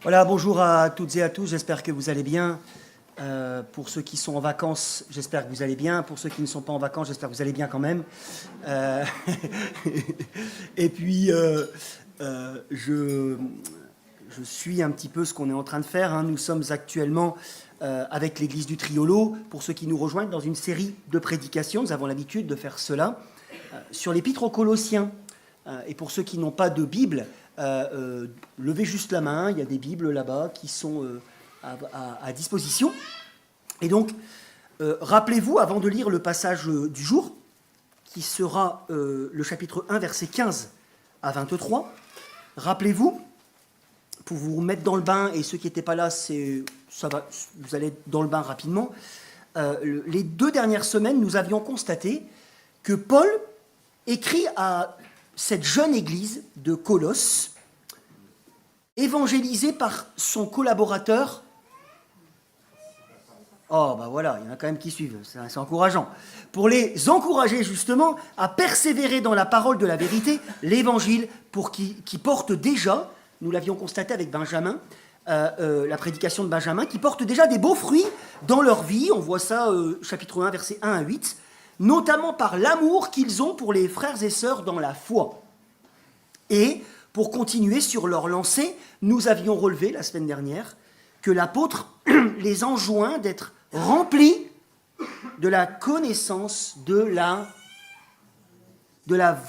Voilà, bonjour à toutes et à tous, j'espère que vous allez bien. Pour ceux qui sont en vacances, j'espère que vous allez bien. Pour ceux qui ne sont pas en vacances, j'espère que vous allez bien quand même. Euh, et puis, je suis un petit peu ce qu'on est en train de faire, hein. Nous sommes actuellement avec l'église du Triolo, pour ceux qui nous rejoignent, dans une série de prédications. Nous avons l'habitude de faire cela sur l'épître aux Colossiens. Et pour ceux qui n'ont pas de Bible, levez juste la main, il y a des Bibles là-bas qui sont à disposition. Et donc, rappelez-vous, avant de lire le passage du jour, qui sera le chapitre 1, versets 15 à 23, rappelez-vous, pour vous mettre dans le bain, et ceux qui n'étaient pas là, ça va, vous allez dans le bain rapidement, les 2 dernières semaines, nous avions constaté que Paul écrit à cette jeune église de Colosse, évangélisée par son collaborateur. Oh, ben voilà, il y en a quand même qui suivent, c'est encourageant. Pour les encourager justement à persévérer dans la parole de la vérité, l'évangile, qui porte déjà, nous l'avions constaté avec Benjamin, la prédication de Benjamin, qui porte déjà des beaux fruits dans leur vie. On voit ça, chapitre 1, versets 1 à 8, notamment par l'amour qu'ils ont pour les frères et sœurs dans la foi. Et pour continuer sur leur lancée, nous avions relevé la semaine dernière que l'apôtre les enjoint d'être remplis de la connaissance de la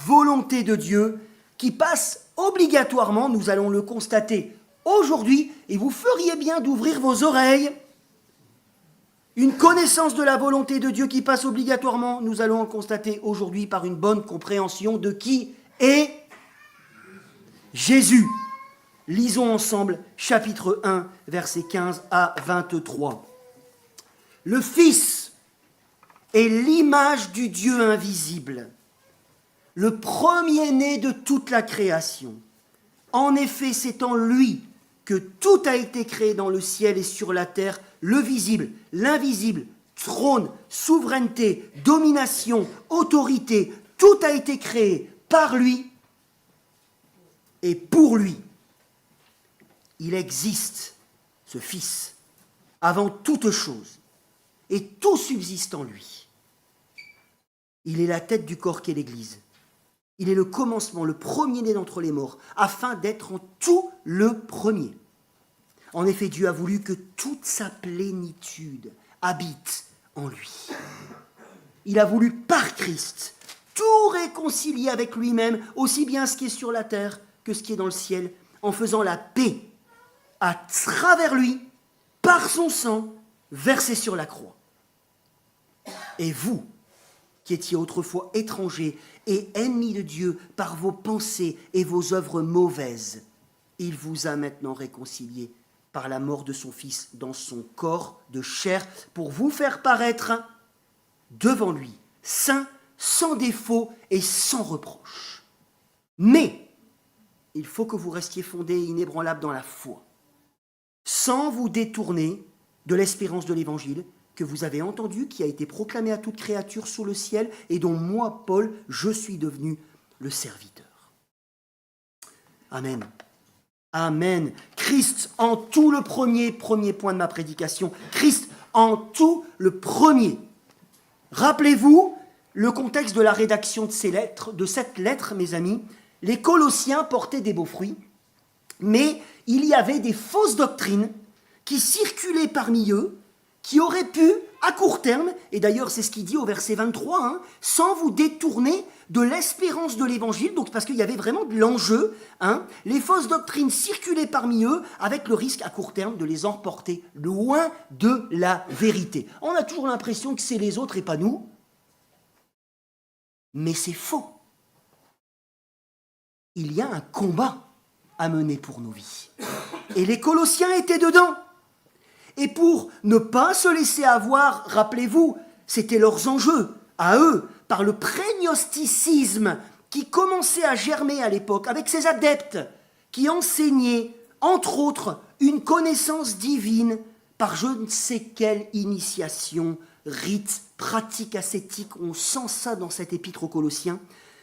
volonté de Dieu qui passe obligatoirement, nous allons le constater aujourd'hui, et vous feriez bien d'ouvrir vos oreilles. Une connaissance de la volonté de Dieu qui passe obligatoirement, nous allons le constater aujourd'hui par une bonne compréhension de qui est Jésus. Lisons ensemble chapitre 1, versets 15 à 23. Le Fils est l'image du Dieu invisible, le premier-né de toute la création. En effet, c'est en lui que tout a été créé dans le ciel et sur la terre, le visible, l'invisible, trône, souveraineté, domination, autorité, tout a été créé par lui et pour lui. Il existe, ce Fils, avant toute chose, et tout subsiste en lui. Il est la tête du corps qu'est l'Église. Il est le commencement, le premier-né d'entre les morts, afin d'être en tout le premier. En effet, Dieu a voulu que toute sa plénitude habite en lui. Il a voulu, par Christ, tout réconcilier avec lui-même, aussi bien ce qui est sur la terre que ce qui est dans le ciel, en faisant la paix à travers lui, par son sang, versé sur la croix. Et vous, qui étiez autrefois étrangers et ennemis de Dieu par vos pensées et vos œuvres mauvaises, il vous a maintenant réconciliés par la mort de son Fils dans son corps de chair pour vous faire paraître devant lui, saint, sans défaut et sans reproche. Mais il faut que vous restiez fondés et inébranlables dans la foi, sans vous détourner de l'espérance de l'Évangile que vous avez entendu, qui a été proclamé à toute créature sous le ciel et dont moi, Paul, je suis devenu le serviteur. Amen. Amen. Christ en tout le premier point de ma prédication. Christ en tout le premier. Rappelez-vous le contexte de la rédaction de cette lettre, mes amis. Les Colossiens portaient des beaux fruits, mais il y avait des fausses doctrines qui circulaient parmi eux, qui auraient pu, à court terme, et d'ailleurs c'est ce qu'il dit au verset 23, sans vous détourner de l'espérance de l'évangile, donc parce qu'il y avait vraiment de l'enjeu, les fausses doctrines circulaient parmi eux avec le risque à court terme de les emporter loin de la vérité. On a toujours l'impression que c'est les autres et pas nous, mais c'est faux. Il y a un combat à mener pour nos vies. Et les Colossiens étaient dedans. Et pour ne pas se laisser avoir, rappelez-vous, c'était leurs enjeux, à eux, par le prégnosticisme qui commençait à germer à l'époque, avec ces adeptes qui enseignaient, entre autres, une connaissance divine par je ne sais quelle initiation, rite, pratique ascétique, on sent ça dans cet épître aux Colossiens,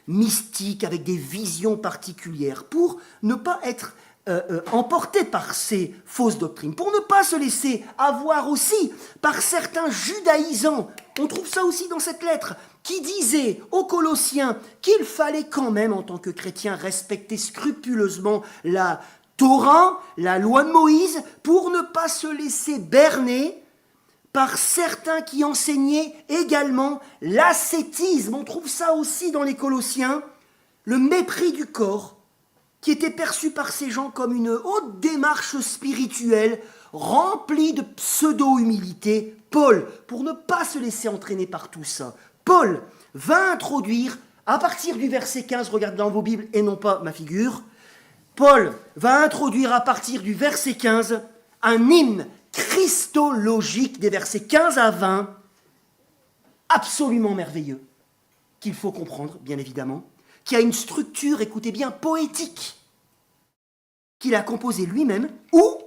mystique, avec des visions particulières, pour ne pas être emportés par ces fausses doctrines, pour ne pas se laisser avoir aussi par certains judaïsants. On trouve ça aussi dans cette lettre, qui disait aux Colossiens qu'il fallait quand même, en tant que chrétien, respecter scrupuleusement la Torah, la loi de Moïse, pour ne pas se laisser berner par certains qui enseignaient également l'ascétisme. On trouve ça aussi dans les Colossiens, le mépris du corps, qui était perçu par ces gens comme une haute démarche spirituelle, remplie de pseudo-humilité. Paul, pour ne pas se laisser entraîner par tout ça, Paul va introduire, à partir du verset 15, regardez dans vos Bibles et non pas ma figure, Paul va introduire à partir du verset 15 un hymne christologique des versets 15 à 20, absolument merveilleux, qu'il faut comprendre, bien évidemment, qui a une structure, écoutez bien, poétique, qu'il a composé lui-même, ou,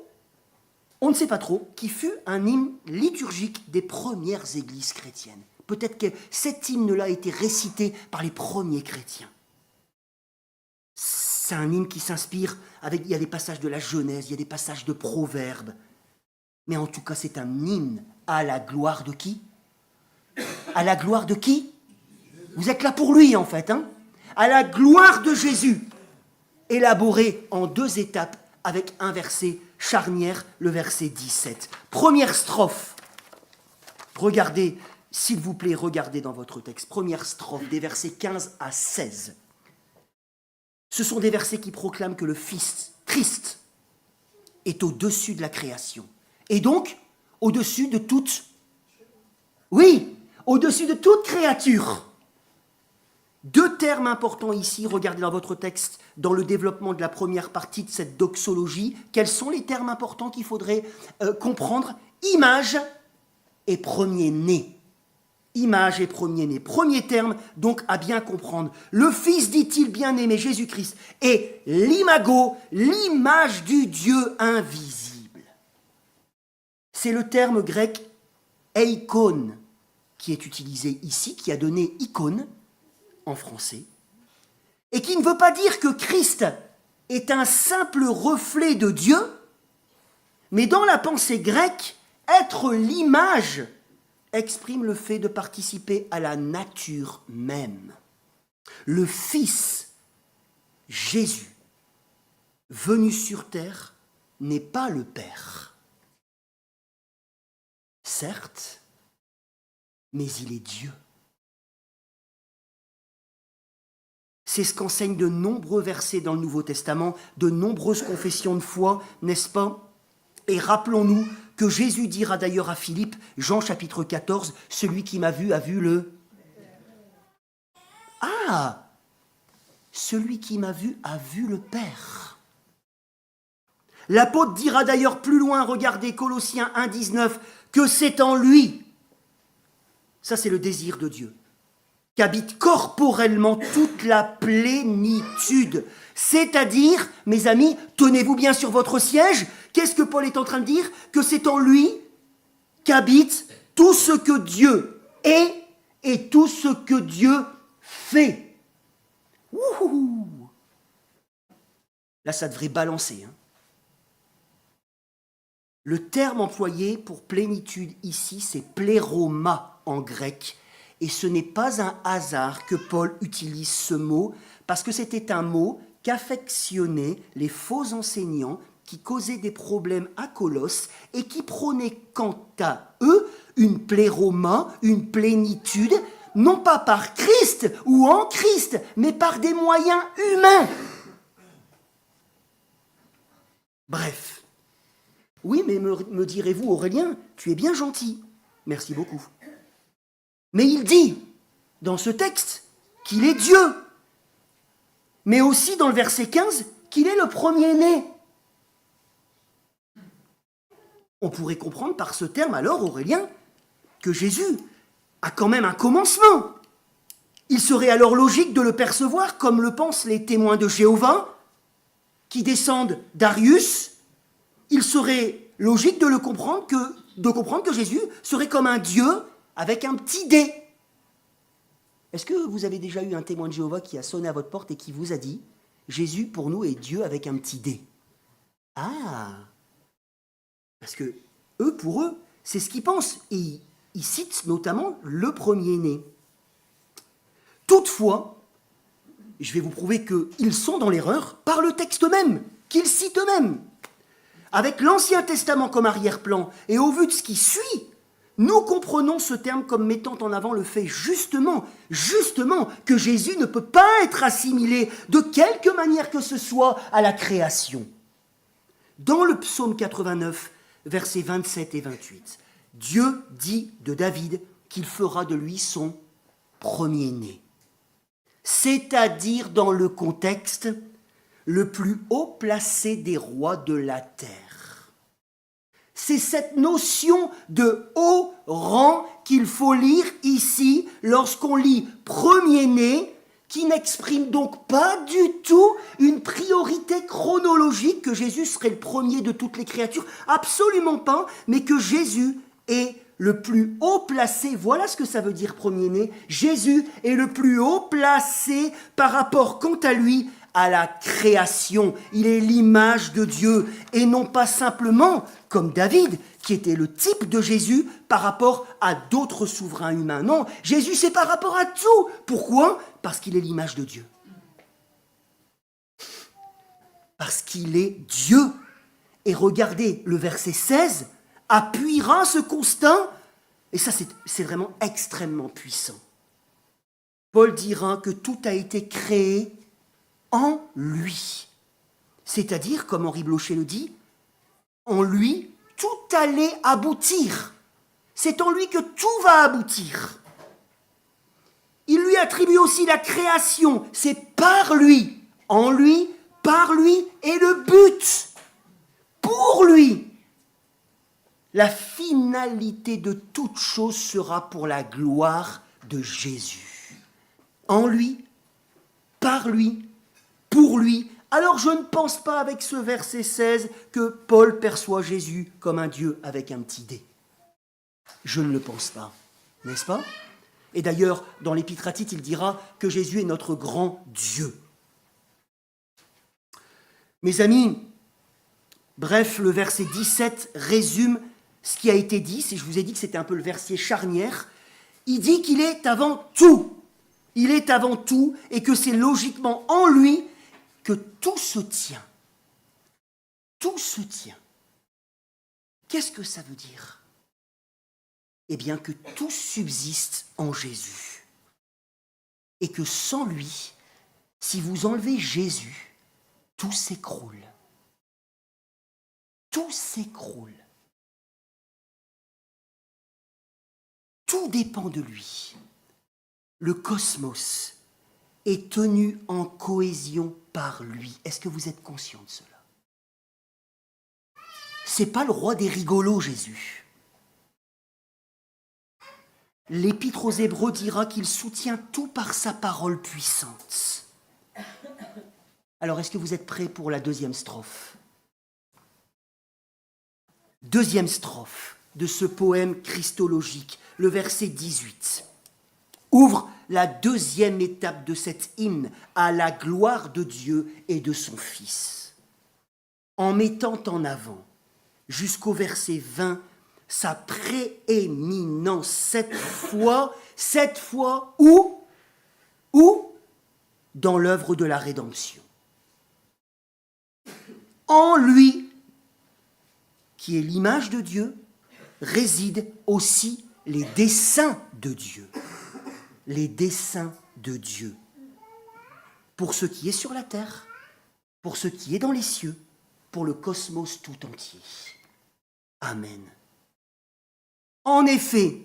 on ne sait pas trop, qui fut un hymne liturgique des premières églises chrétiennes. Peut-être que cet hymne-là a été récité par les premiers chrétiens. C'est un hymne qui s'inspire, il y a des passages de la Genèse, il y a des passages de Proverbes, mais en tout cas, c'est un hymne à la gloire de qui? À la gloire de qui? Vous êtes là pour lui, en fait, hein? À la gloire de Jésus, élaboré en 2 étapes avec un verset charnière, le verset 17. Première strophe. Regardez, s'il vous plaît, regardez dans votre texte. Première strophe, des versets 15 à 16. Ce sont des versets qui proclament que le Fils, Christ, est au-dessus de la création. Et donc, au-dessus de toute... Oui, au-dessus de toute créature. 2 termes importants ici, regardez dans votre texte, dans le développement de la première partie de cette doxologie. Quels sont les termes importants qu'il faudrait comprendre? Image et premier-né. Image et premier-né. Premier terme, donc, à bien comprendre. Le Fils, dit-il, bien-aimé, Jésus-Christ, est l'imago, l'image du Dieu invisible. C'est le terme grec eikon qui est utilisé ici, qui a donné icône en français, et qui ne veut pas dire que Christ est un simple reflet de Dieu, mais dans la pensée grecque, être l'image exprime le fait de participer à la nature même. Le Fils, Jésus, venu sur terre, n'est pas le Père. Certes, mais il est Dieu. C'est ce qu'enseignent de nombreux versets dans le Nouveau Testament, de nombreuses confessions de foi, n'est-ce pas? Et rappelons-nous que Jésus dira d'ailleurs à Philippe, Jean chapitre 14, « Celui qui m'a vu a vu le... » Ah! Celui qui m'a vu a vu le Père. L'apôtre dira d'ailleurs plus loin, regardez Colossiens 1, 19, que c'est en lui, ça c'est le désir de Dieu, qu'habite corporellement toute la plénitude. C'est-à-dire, mes amis, tenez-vous bien sur votre siège, qu'est-ce que Paul est en train de dire? Que c'est en lui qu'habite tout ce que Dieu est et tout ce que Dieu fait. Ouh. Là, ça devrait balancer. Hein. Le terme employé pour plénitude ici, c'est pléroma en grec. Et ce n'est pas un hasard que Paul utilise ce mot, parce que c'était un mot qu'affectionnaient les faux enseignants qui causaient des problèmes à Colosse et qui prônaient quant à eux une pléroma, une plénitude, non pas par Christ ou en Christ, mais par des moyens humains. Bref. Oui, mais me direz-vous, Aurélien, tu es bien gentil. Merci beaucoup. Mais il dit, dans ce texte, qu'il est Dieu. Mais aussi dans le verset 15, qu'il est le premier-né. On pourrait comprendre par ce terme, alors, Aurélien, que Jésus a quand même un commencement. Il serait alors logique de le percevoir comme le pensent les témoins de Jéhovah, qui descendent d'Arius. Il serait logique de comprendre que Jésus serait comme un Dieu avec un petit dé. Est-ce que vous avez déjà eu un témoin de Jéhovah qui a sonné à votre porte et qui vous a dit « Jésus, pour nous, est Dieu avec un petit dé » Ah, parce que eux, pour eux, c'est ce qu'ils pensent. Et ils citent notamment le premier-né. Toutefois, je vais vous prouver qu'ils sont dans l'erreur par le texte même, qu'ils citent eux-mêmes. Avec l'Ancien Testament comme arrière-plan, et au vu de ce qui suit, nous comprenons ce terme comme mettant en avant le fait justement que Jésus ne peut pas être assimilé de quelque manière que ce soit à la création. Dans le psaume 89, versets 27 et 28, Dieu dit de David qu'il fera de lui son premier-né. C'est-à-dire, dans le contexte, le plus haut placé des rois de la terre. C'est cette notion de haut rang qu'il faut lire ici lorsqu'on lit premier-né, qui n'exprime donc pas du tout une priorité chronologique que Jésus serait le premier de toutes les créatures, absolument pas, mais que Jésus est le plus haut placé, voilà ce que ça veut dire premier-né, Jésus est le plus haut placé par rapport, quant à lui, à la création. Il est l'image de Dieu et non pas simplement comme David, qui était le type de Jésus par rapport à d'autres souverains humains. Non, Jésus c'est par rapport à tout. Pourquoi ? Parce qu'il est l'image de Dieu. Parce qu'il est Dieu. Et regardez, le verset 16 appuiera ce constat, et ça c'est vraiment extrêmement puissant. Paul dira que tout a été créé en lui. C'est-à-dire, comme Henri Blocher le dit, en lui, tout allait aboutir. C'est en lui que tout va aboutir. Il lui attribue aussi la création. C'est par lui, en lui, par lui, et le but, pour lui. La finalité de toute chose sera pour la gloire de Jésus. En lui, par lui, pour lui. Alors je ne pense pas avec ce verset 16 que Paul perçoit Jésus comme un Dieu avec un petit dé. Je ne le pense pas, n'est-ce pas ? Et d'ailleurs, dans l'Épître à Tite, il dira que Jésus est notre grand Dieu. Mes amis, bref, le verset 17 résume ce qui a été dit. Si je vous ai dit que c'était un peu le verset charnière, il dit qu'il est avant tout. Il est avant tout et que c'est logiquement en lui que tout se tient. Tout se tient. Qu'est-ce que ça veut dire ? Eh bien que tout subsiste en Jésus. Et que sans lui, si vous enlevez Jésus, tout s'écroule. Tout s'écroule. Tout dépend de lui. Le cosmos est tenu en cohésion par lui. Est-ce que vous êtes conscient de cela ? C'est pas le roi des rigolos, Jésus. L'Épître aux Hébreux dira qu'il soutient tout par sa parole puissante. Alors, est-ce que vous êtes prêts pour la deuxième strophe ? Deuxième strophe de ce poème christologique, le verset 18, ouvre la deuxième étape de cet hymne à la gloire de Dieu et de son Fils, en mettant en avant, jusqu'au verset 20, sa prééminence, cette fois où dans l'œuvre de la rédemption. En lui, qui est l'image de Dieu, résident aussi les desseins de Dieu. Les desseins de Dieu. Pour ce qui est sur la terre, pour ce qui est dans les cieux, pour le cosmos tout entier. Amen. En effet,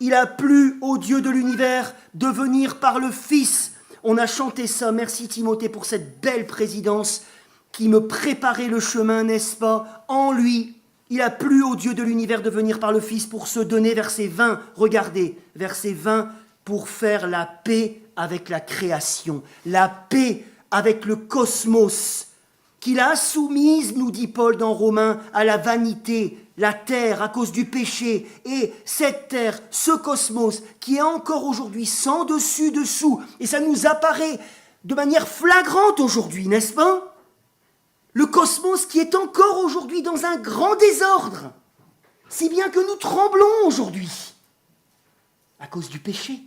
il a plu au Dieu de l'univers de venir par le Fils. On a chanté ça, merci Timothée pour cette belle présidence qui me préparait le chemin, n'est-ce pas ? En lui, il a plu au Dieu de l'univers de venir par le Fils pour se donner, verset 20, regardez, verset 20, pour faire la paix avec la création, la paix avec le cosmos, qu'il a soumise, nous dit Paul dans Romains, à la vanité, la terre à cause du péché, et cette terre, ce cosmos, qui est encore aujourd'hui sans dessus-dessous, et ça nous apparaît de manière flagrante aujourd'hui, n'est-ce pas ? Le cosmos qui est encore aujourd'hui dans un grand désordre, si bien que nous tremblons aujourd'hui à cause du péché.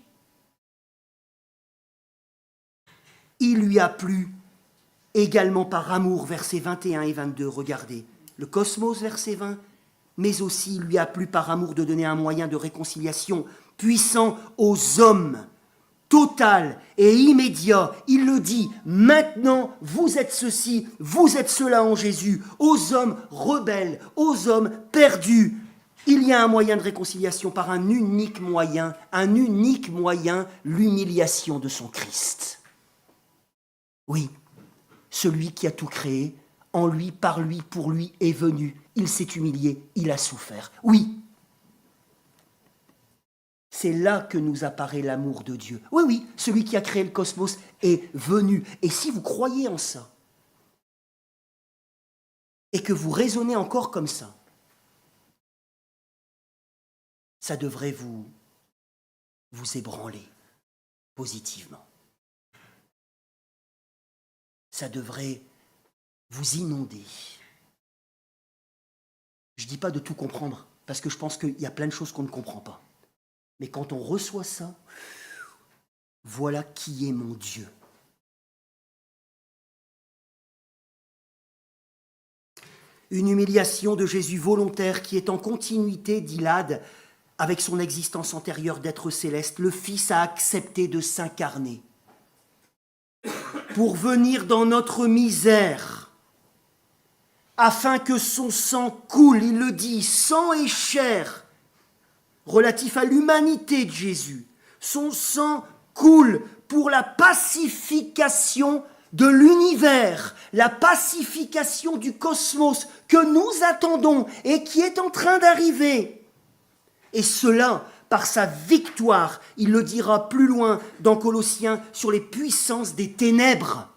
Il lui a plu également par amour, versets 21 et 22, regardez, le cosmos, verset 20, mais aussi il lui a plu par amour de donner un moyen de réconciliation puissant aux hommes, total et immédiat. Il le dit, maintenant vous êtes ceci, vous êtes cela en Jésus, aux hommes rebelles, aux hommes perdus. Il y a un moyen de réconciliation par un unique moyen, l'humiliation de son Christ. Oui, celui qui a tout créé, en lui, par lui, pour lui, est venu. Il s'est humilié, il a souffert. Oui, c'est là que nous apparaît l'amour de Dieu. Oui, oui, celui qui a créé le cosmos est venu. Et si vous croyez en ça, et que vous raisonnez encore comme ça devrait vous ébranler positivement. Ça devrait vous inonder. Je ne dis pas de tout comprendre, parce que je pense qu'il y a plein de choses qu'on ne comprend pas. Mais quand on reçoit ça, voilà qui est mon Dieu. Une humiliation de Jésus volontaire qui est en continuité, dit Lade, avec son existence antérieure d'être céleste. Le Fils a accepté de s'incarner pour venir dans notre misère, afin que son sang coule, il le dit, sang et chair, relatif à l'humanité de Jésus. Son sang coule pour la pacification de l'univers, la pacification du cosmos que nous attendons et qui est en train d'arriver. Et cela, par sa victoire, il le dira plus loin dans Colossiens, sur les puissances des ténèbres.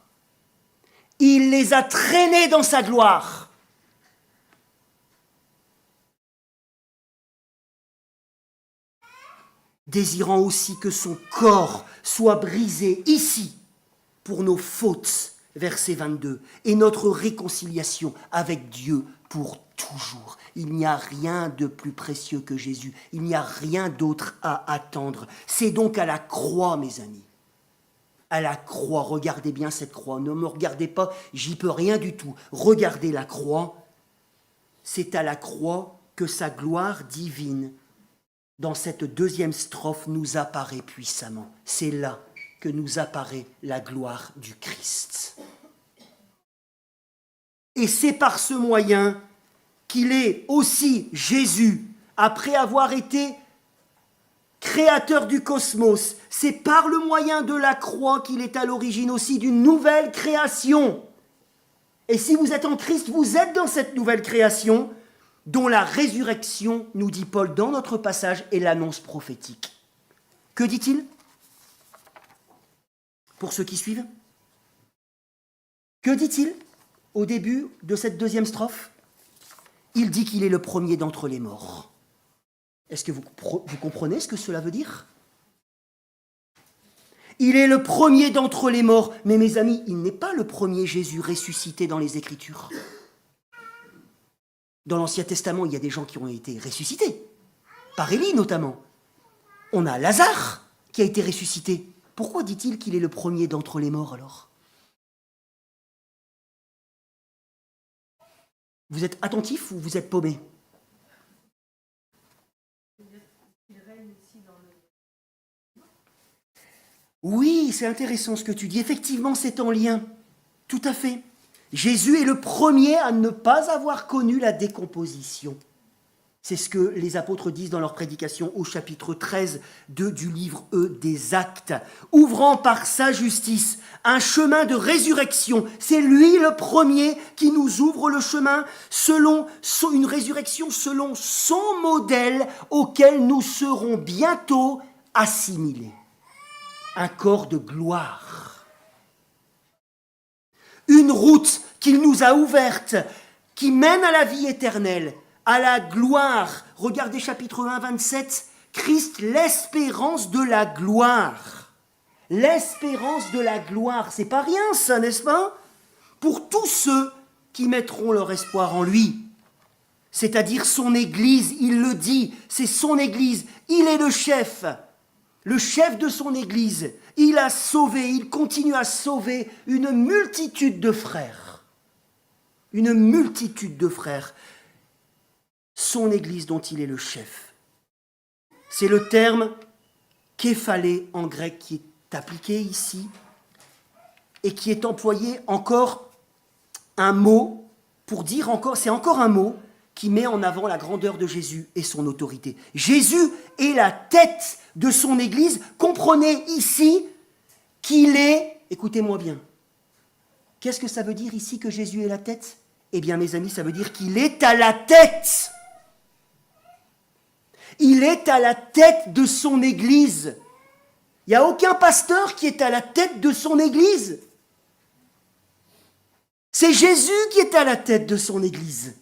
Il les a traînés dans sa gloire. Désirant aussi que son corps soit brisé ici pour nos fautes, verset 22, et notre réconciliation avec Dieu pour toujours. Il n'y a rien de plus précieux que Jésus. Il n'y a rien d'autre à attendre. C'est donc à la croix, mes amis. À la croix, regardez bien cette croix. Ne me regardez pas, j'y peux rien du tout. Regardez la croix. C'est à la croix que sa gloire divine, dans cette deuxième strophe, nous apparaît puissamment. C'est là que nous apparaît la gloire du Christ. Et c'est par ce moyen qu'il est aussi Jésus, après avoir été créateur du cosmos. C'est par le moyen de la croix qu'il est à l'origine aussi d'une nouvelle création. Et si vous êtes en Christ, vous êtes dans cette nouvelle création dont la résurrection, nous dit Paul dans notre passage, est l'annonce prophétique. Que dit-il ? Pour ceux qui suivent ? Que dit-il au début de cette deuxième strophe ? Il dit qu'il est le premier d'entre les morts. Est-ce que vous comprenez ce que cela veut dire ? Il est le premier d'entre les morts. Mais mes amis, il n'est pas le premier Jésus ressuscité dans les Écritures. Dans l'Ancien Testament, il y a des gens qui ont été ressuscités, par Élie notamment. On a Lazare qui a été ressuscité. Pourquoi dit-il qu'il est le premier d'entre les morts alors ? Vous êtes attentif ou vous êtes paumé ? Oui, c'est intéressant ce que tu dis. Effectivement, c'est en lien. Tout à fait. Jésus est le premier à ne pas avoir connu la décomposition. C'est ce que les apôtres disent dans leur prédication au chapitre 13 du livre des Actes. Ouvrant par sa justice un chemin de résurrection. C'est lui le premier qui nous ouvre le chemin selon une résurrection selon son modèle auquel nous serons bientôt assimilés. Un corps de gloire. Une route qu'il nous a ouverte, qui mène à la vie éternelle, à la gloire. Regardez chapitre 1, 27, Christ, l'espérance de la gloire. L'espérance de la gloire, c'est pas rien ça, n'est-ce pas ? Pour tous ceux qui mettront leur espoir en lui. C'est-à-dire son Église, il le dit, c'est son Église, il est le chef de son Église. Il a sauvé, il continue à sauver une multitude de frères. Une multitude de frères. Son Église dont il est le chef. C'est le terme képhalé en grec qui est appliqué ici et qui est employé encore un mot pour dire encore, c'est encore un mot qui met en avant la grandeur de Jésus et son autorité. Jésus est la tête de son Église. Comprenez ici qu'il est, écoutez-moi bien, qu'est-ce que ça veut dire ici que Jésus est la tête? Eh bien mes amis, ça veut dire qu'il est à la tête. Il est à la tête de son Église. Il n'y a aucun pasteur qui est à la tête de son Église. C'est Jésus qui est à la tête de son Église.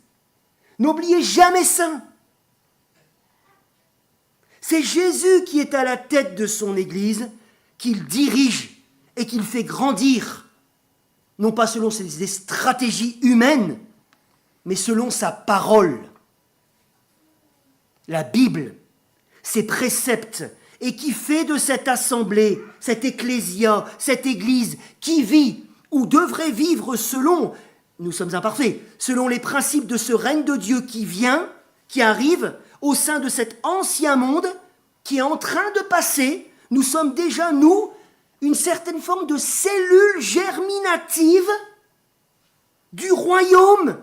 N'oubliez jamais ça. C'est Jésus qui est à la tête de son Église, qu'il dirige et qu'il fait grandir, non pas selon des stratégies humaines, mais selon sa parole. La Bible, ses préceptes, et qui fait de cette assemblée, cette ecclésia, cette Église, qui vit ou devrait vivre selon, nous sommes imparfaits, selon les principes de ce règne de Dieu qui vient, qui arrive au sein de cet ancien monde qui est en train de passer. Nous sommes déjà, nous, une certaine forme de cellule germinative du royaume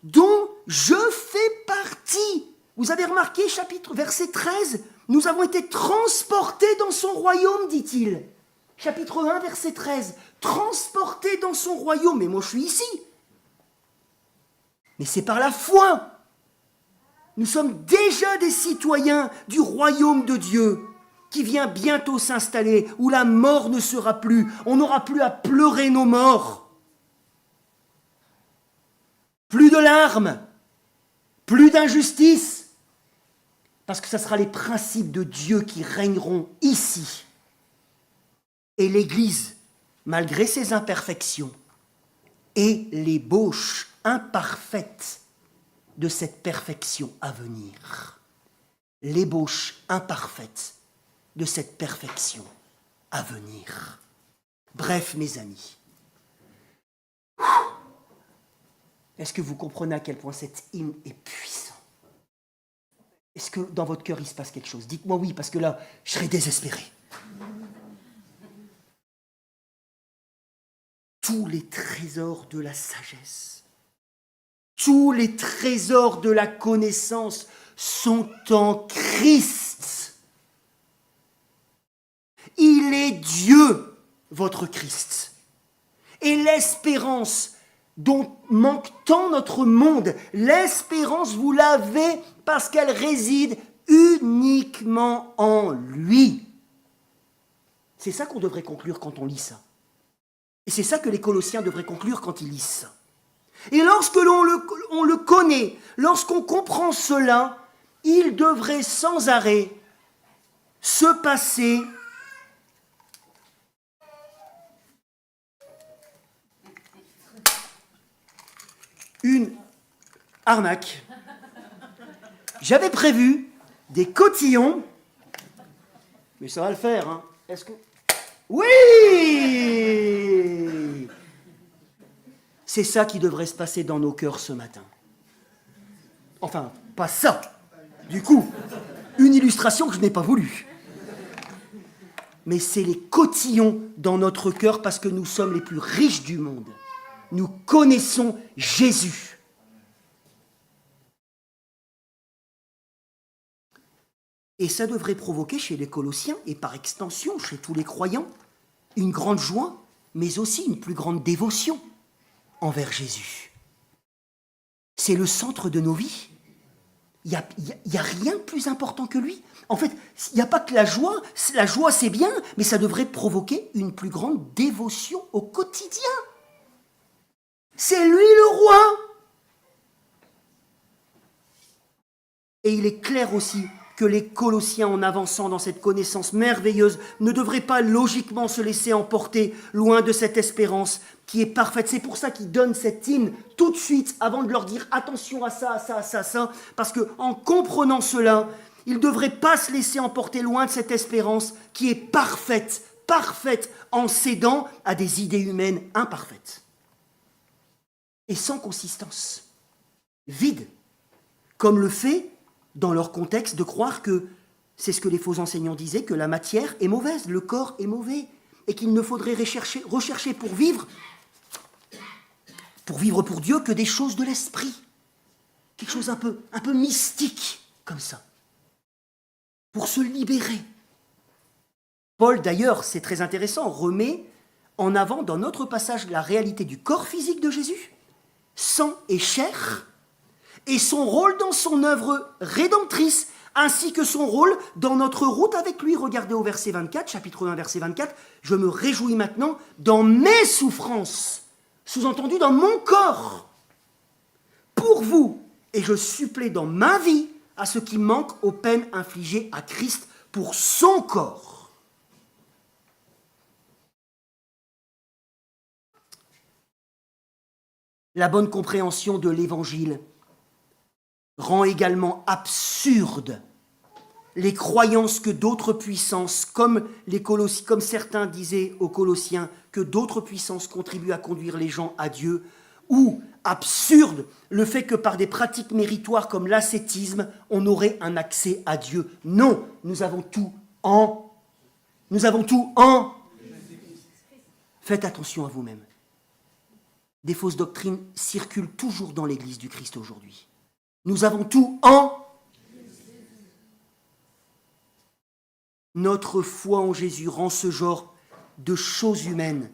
dont je fais partie. Vous avez remarqué, verset 13, nous avons été transportés dans son royaume, dit-il. Chapitre 1, verset 13, transportés dans son royaume. Mais moi, je suis ici. Mais c'est par la foi. Nous sommes déjà des citoyens du royaume de Dieu qui vient bientôt s'installer, où la mort ne sera plus. On n'aura plus à pleurer nos morts. Plus de larmes, plus d'injustice, parce que ce sera les principes de Dieu qui régneront ici. Et l'Église, malgré ses imperfections, est l'ébauche imparfaite de cette perfection à venir. L'ébauche imparfaite de cette perfection à venir. Bref, mes amis, est-ce que vous comprenez à quel point cet hymne est puissant? Est-ce que dans votre cœur il se passe quelque chose? Dites-moi oui, parce que là, je serais désespéré. Tous les trésors de la sagesse, tous les trésors de la connaissance sont en Christ. Il est Dieu, votre Christ. Et l'espérance dont manque tant notre monde, l'espérance, vous l'avez parce qu'elle réside uniquement en lui. C'est ça qu'on devrait conclure quand on lit ça. Et c'est ça que les Colossiens devraient conclure quand ils lisent ça. Et lorsque on le connaît, lorsqu'on comprend cela, il devrait sans arrêt se passer une arnaque. J'avais prévu des cotillons, mais ça va le faire, hein. Est-ce que... Oui! C'est ça qui devrait se passer dans nos cœurs ce matin. Enfin, pas ça. Du coup, une illustration que je n'ai pas voulu. Mais c'est les cotillons dans notre cœur parce que nous sommes les plus riches du monde. Nous connaissons Jésus. Et ça devrait provoquer chez les Colossiens, et par extension chez tous les croyants, une grande joie, mais aussi une plus grande dévotion envers Jésus. C'est le centre de nos vies. Il n'y a rien de plus important que lui. En fait, il n'y a pas que la joie. La joie, c'est bien, mais ça devrait provoquer une plus grande dévotion au quotidien. C'est lui le roi. Et il est clair aussi que les Colossiens, en avançant dans cette connaissance merveilleuse, ne devraient pas logiquement se laisser emporter loin de cette espérance qui est parfaite. C'est pour ça qu'il donne cette hymne tout de suite, avant de leur dire attention à ça, à ça, à ça, à ça, parce qu'en comprenant cela, ils ne devraient pas se laisser emporter loin de cette espérance qui est parfaite, parfaite, en cédant à des idées humaines imparfaites et sans consistance, vide, comme le fait, dans leur contexte, de croire que c'est ce que les faux enseignants disaient, que la matière est mauvaise, le corps est mauvais, et qu'il ne faudrait rechercher pour vivre pour Dieu que des choses de l'esprit, quelque chose un peu mystique, comme ça, pour se libérer. Paul, d'ailleurs, c'est très intéressant, remet en avant dans notre passage la réalité du corps physique de Jésus, sang et chair, et son rôle dans son œuvre rédemptrice, ainsi que son rôle dans notre route avec lui. Regardez au verset 24, chapitre 1, verset 24, « Je me réjouis maintenant dans mes souffrances », sous-entendu dans mon corps, pour vous, et je supplée dans ma vie à ce qui manque aux peines infligées à Christ pour son corps. La bonne compréhension de l'Évangile rend également absurde les croyances que d'autres puissances, comme certains disaient aux Colossiens, que d'autres puissances contribuent à conduire les gens à Dieu, ou absurde le fait que par des pratiques méritoires comme l'ascétisme, on aurait un accès à Dieu. Non, nous avons tout en. Faites attention à vous-même. Des fausses doctrines circulent toujours dans l'Église du Christ aujourd'hui. Nous avons tout en. Notre foi en Jésus rend ce genre de choses humaines,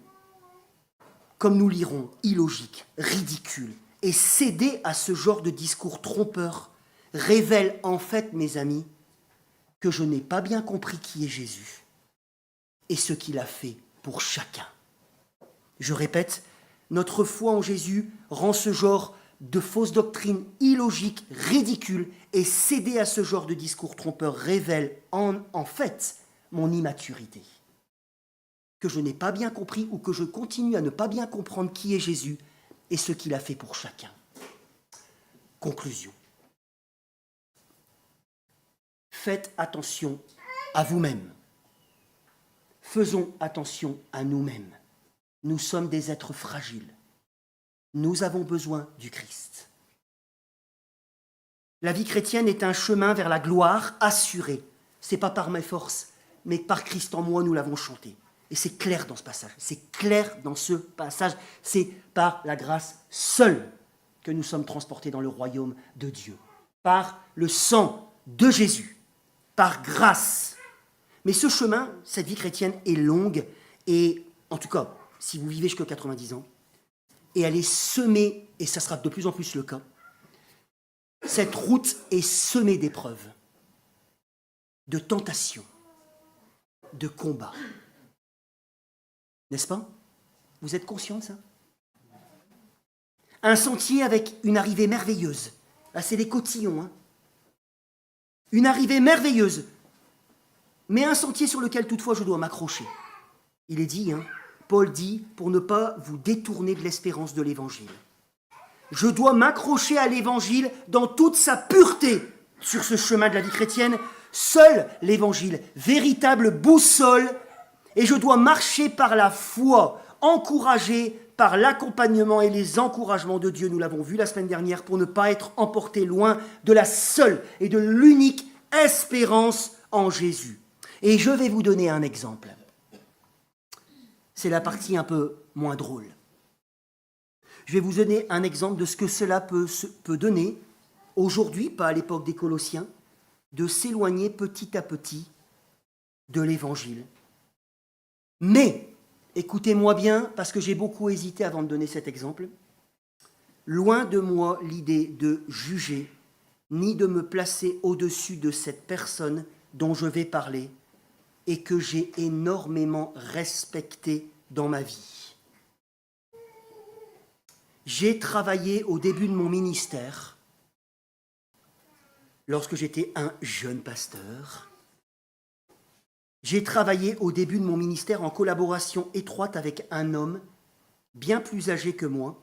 comme nous lirons, illogiques, ridicules, et céder à ce genre de discours trompeur révèle en fait, mes amis, que je n'ai pas bien compris qui est Jésus et ce qu'il a fait pour chacun. Je répète, notre foi en Jésus rend ce genre de fausses doctrines illogiques, ridicules, et céder à ce genre de discours trompeur révèle en fait mon immaturité. Que je n'ai pas bien compris ou que je continue à ne pas bien comprendre qui est Jésus et ce qu'il a fait pour chacun. Conclusion. Faites attention à vous-même. Faisons attention à nous-mêmes. Nous sommes des êtres fragiles. Nous avons besoin du Christ. La vie chrétienne est un chemin vers la gloire assurée. Ce n'est pas par mes forces, mais par Christ en moi, nous l'avons chanté. Et c'est clair dans ce passage. C'est clair dans ce passage. C'est par la grâce seule que nous sommes transportés dans le royaume de Dieu. Par le sang de Jésus. Par grâce. Mais ce chemin, cette vie chrétienne est longue et, en tout cas, si vous vivez jusqu'à 90 ans, et elle est semée, et ça sera de plus en plus le cas, cette route est semée d'épreuves, de tentations, de combats. N'est-ce pas? Vous êtes conscient de ça? Un sentier avec une arrivée merveilleuse. Là, c'est des cotillons. Hein. Une arrivée merveilleuse. Mais un sentier sur lequel, toutefois, je dois m'accrocher. Il est dit, hein, Paul dit, pour ne pas vous détourner de l'espérance de l'Évangile. Je dois m'accrocher à l'Évangile dans toute sa pureté sur ce chemin de la vie chrétienne. Seul l'Évangile, véritable boussole, et je dois marcher par la foi, encouragé par l'accompagnement et les encouragements de Dieu, nous l'avons vu la semaine dernière, pour ne pas être emporté loin de la seule et de l'unique espérance en Jésus. Et je vais vous donner un exemple. C'est la partie un peu moins drôle. Je vais vous donner un exemple de ce que cela peut donner, aujourd'hui, pas à l'époque des Colossiens, de s'éloigner petit à petit de l'Évangile. Mais, écoutez-moi bien, parce que j'ai beaucoup hésité avant de donner cet exemple, loin de moi l'idée de juger, ni de me placer au-dessus de cette personne dont je vais parler, et que j'ai énormément respecté dans ma vie. J'ai travaillé au début de mon ministère lorsque j'étais un jeune pasteur. J'ai travaillé au début de mon ministère en collaboration étroite avec un homme bien plus âgé que moi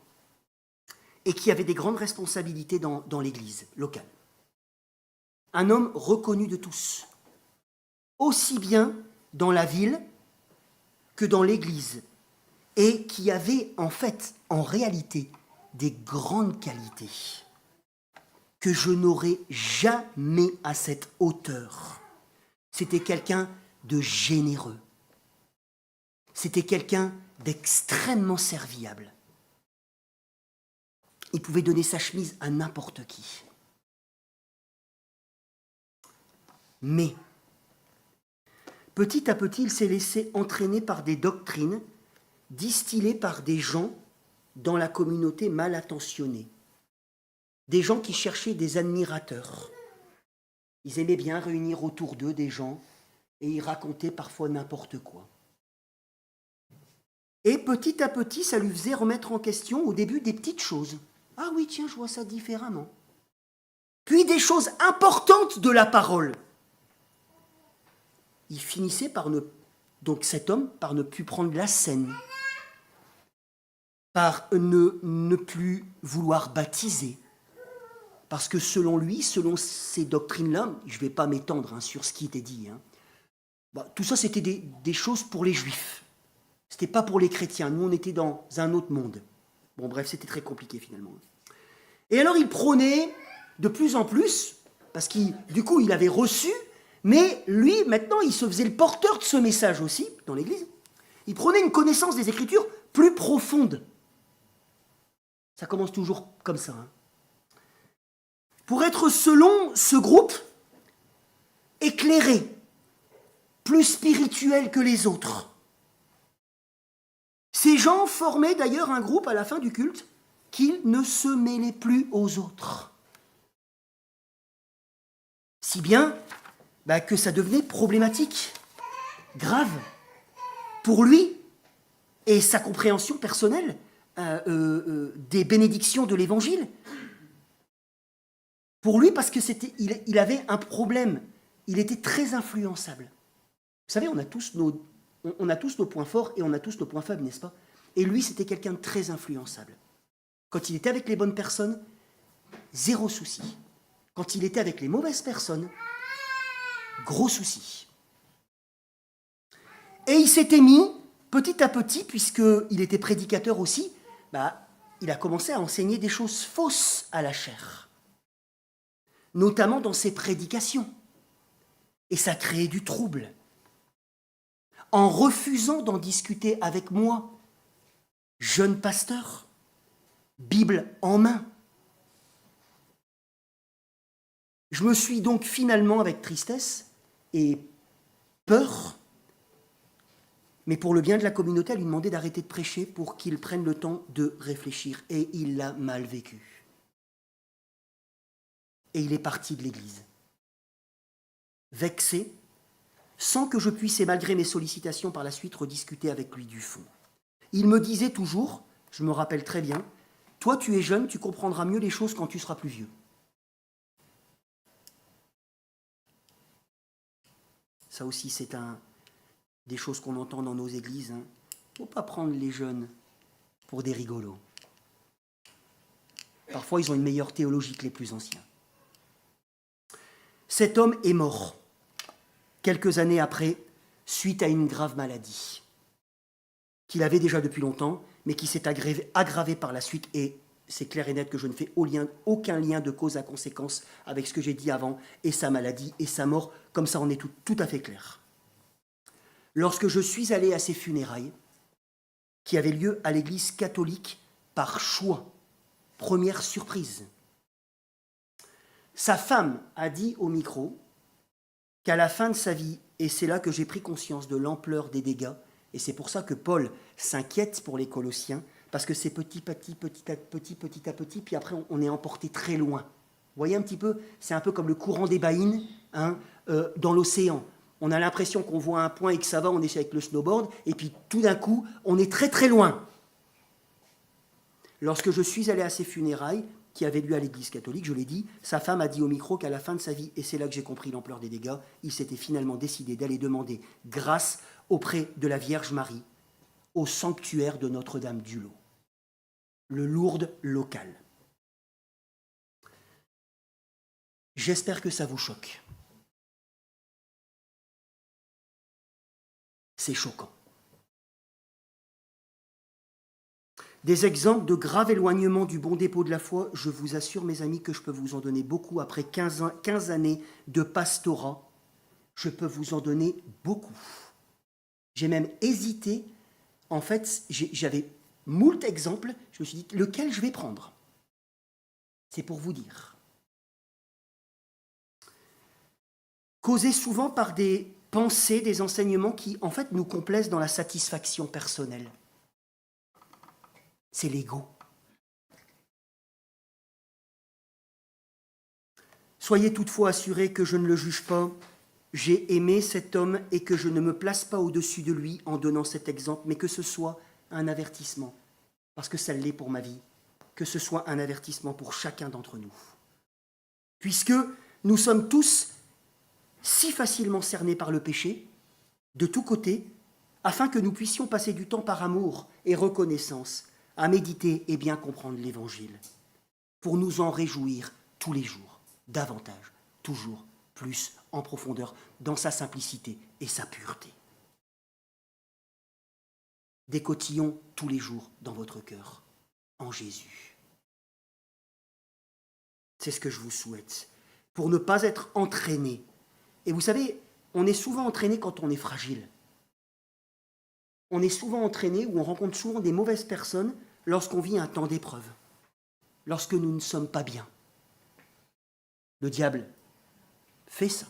et qui avait des grandes responsabilités dans l'église locale. Un homme reconnu de tous, aussi bien dans la ville que dans l'église, et qui avait en réalité, des grandes qualités que je n'aurais jamais à cette hauteur. C'était quelqu'un de généreux. C'était quelqu'un d'extrêmement serviable. Il pouvait donner sa chemise à n'importe qui. Mais, petit à petit, il s'est laissé entraîner par des doctrines distillées par des gens dans la communauté mal intentionnée. Des gens qui cherchaient des admirateurs. Ils aimaient bien réunir autour d'eux des gens et ils racontaient parfois n'importe quoi. Et petit à petit, ça lui faisait remettre en question au début des petites choses. Ah oui, tiens, je vois ça différemment. Puis des choses importantes de la parole. Il finissait donc cet homme, par ne plus prendre la scène, par ne plus vouloir baptiser. Parce que selon lui, selon ces doctrines-là, je ne vais pas m'étendre sur ce qui était dit, tout ça c'était des choses pour les juifs. Ce n'était pas pour les chrétiens. Nous, on était dans un autre monde. Bon, bref, c'était très compliqué finalement. Et alors, il prônait de plus en plus, parce du coup, il avait reçu, mais lui, maintenant, il se faisait le porteur de ce message aussi, dans l'Église. Il prônait une connaissance des Écritures plus profonde. Ça commence toujours comme ça. Pour être, selon ce groupe, éclairé, plus spirituel que les autres. Ces gens formaient d'ailleurs un groupe à la fin du culte qu'ils ne se mêlaient plus aux autres. Si bien que ça devenait problématique, grave, pour lui et sa compréhension personnelle des bénédictions de l'Évangile. Pour lui, parce qu'il avait un problème, il était très influençable. Vous savez, on a tous nos points forts et on a tous nos points faibles, n'est-ce pas? Et lui, c'était quelqu'un de très influençable. Quand il était avec les bonnes personnes, zéro souci. Quand il était avec les mauvaises personnes, gros souci. Et il s'était mis, petit à petit, puisqu'il était prédicateur aussi, il a commencé à enseigner des choses fausses à la chair, notamment dans ses prédications. Et ça créait du trouble. En refusant d'en discuter avec moi, jeune pasteur, Bible en main. Je me suis donc finalement, avec tristesse et peur, mais pour le bien de la communauté, à lui demander d'arrêter de prêcher pour qu'il prenne le temps de réfléchir. Et il l'a mal vécu. Et il est parti de l'église. Vexé, sans que je puisse, et malgré mes sollicitations par la suite, rediscuter avec lui du fond. Il me disait toujours, je me rappelle très bien, « Toi, tu es jeune, tu comprendras mieux les choses quand tu seras plus vieux. » Ça aussi, c'est des choses qu'on entend dans nos églises. Il ne faut pas prendre les jeunes pour des rigolos. Parfois, ils ont une meilleure théologie que les plus anciens. Cet homme est mort quelques années après, suite à une grave maladie qu'il avait déjà depuis longtemps, mais qui s'est aggravée par la suite. Et c'est clair et net que je ne fais aucun lien de cause à conséquence avec ce que j'ai dit avant, et sa maladie et sa mort. Comme ça, on est tout à fait clair. Lorsque je suis allé à ses funérailles, qui avaient lieu à l'église catholique par choix, première surprise, sa femme a dit au micro qu'à la fin de sa vie, et c'est là que j'ai pris conscience de l'ampleur des dégâts, et c'est pour ça que Paul s'inquiète pour les Colossiens, parce que c'est petit à petit, puis après on est emporté très loin. Vous voyez un petit peu, c'est un peu comme le courant des baïnes dans l'océan. On a l'impression qu'on voit un point et que ça va, on est avec le snowboard, et puis tout d'un coup, on est très très loin. Lorsque je suis allé à ses funérailles, qui avait lieu à l'Église catholique, je l'ai dit, sa femme a dit au micro qu'à la fin de sa vie, et c'est là que j'ai compris l'ampleur des dégâts, il s'était finalement décidé d'aller demander grâce auprès de la Vierge Marie au sanctuaire de Notre-Dame du Lot, le Lourdes local. J'espère que ça vous choque. C'est choquant. Des exemples de grave éloignement du bon dépôt de la foi, je vous assure, mes amis, que je peux vous en donner beaucoup. Après 15 années de pastorat, je peux vous en donner beaucoup. J'ai même hésité. En fait, j'avais moult exemples. Je me suis dit, lequel je vais prendre? C'est pour vous dire. Causés souvent par des pensées, des enseignements qui, en fait, nous complaisent dans la satisfaction personnelle. C'est l'ego. Soyez toutefois assurés que je ne le juge pas. J'ai aimé cet homme et que je ne me place pas au-dessus de lui en donnant cet exemple, mais que ce soit un avertissement, parce que ça l'est pour ma vie, que ce soit un avertissement pour chacun d'entre nous. Puisque nous sommes tous si facilement cernés par le péché, de tous côtés, afin que nous puissions passer du temps par amour et reconnaissance à méditer et bien comprendre l'Évangile, pour nous en réjouir tous les jours, davantage, toujours plus en profondeur, dans sa simplicité et sa pureté. Des cotillons tous les jours dans votre cœur, en Jésus. C'est ce que je vous souhaite, pour ne pas être entraîné. Et vous savez, on est souvent entraîné quand on est fragile. On est souvent entraîné ou on rencontre souvent des mauvaises personnes lorsqu'on vit un temps d'épreuve, lorsque nous ne sommes pas bien. Le diable fait ça.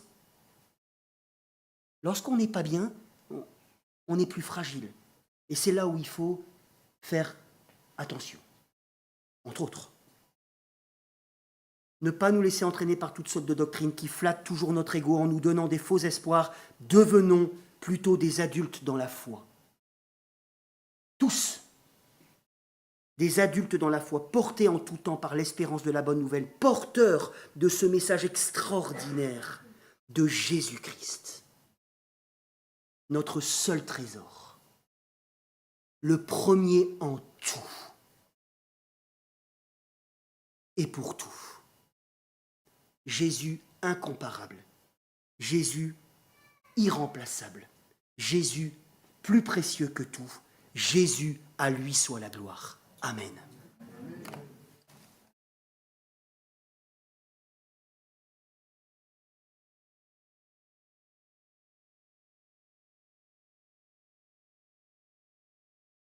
Lorsqu'on n'est pas bien, on est plus fragile. Et c'est là où il faut faire attention, entre autres. Ne pas nous laisser entraîner par toutes sortes de doctrines qui flattent toujours notre ego en nous donnant des faux espoirs. Devenons plutôt des adultes dans la foi. Tous, des adultes dans la foi, portés en tout temps par l'espérance de la bonne nouvelle, porteurs de ce message extraordinaire de Jésus-Christ, notre seul trésor, le premier en tout et pour tout. Jésus incomparable, Jésus irremplaçable, Jésus plus précieux que tout, Jésus, à lui soit la gloire. Amen.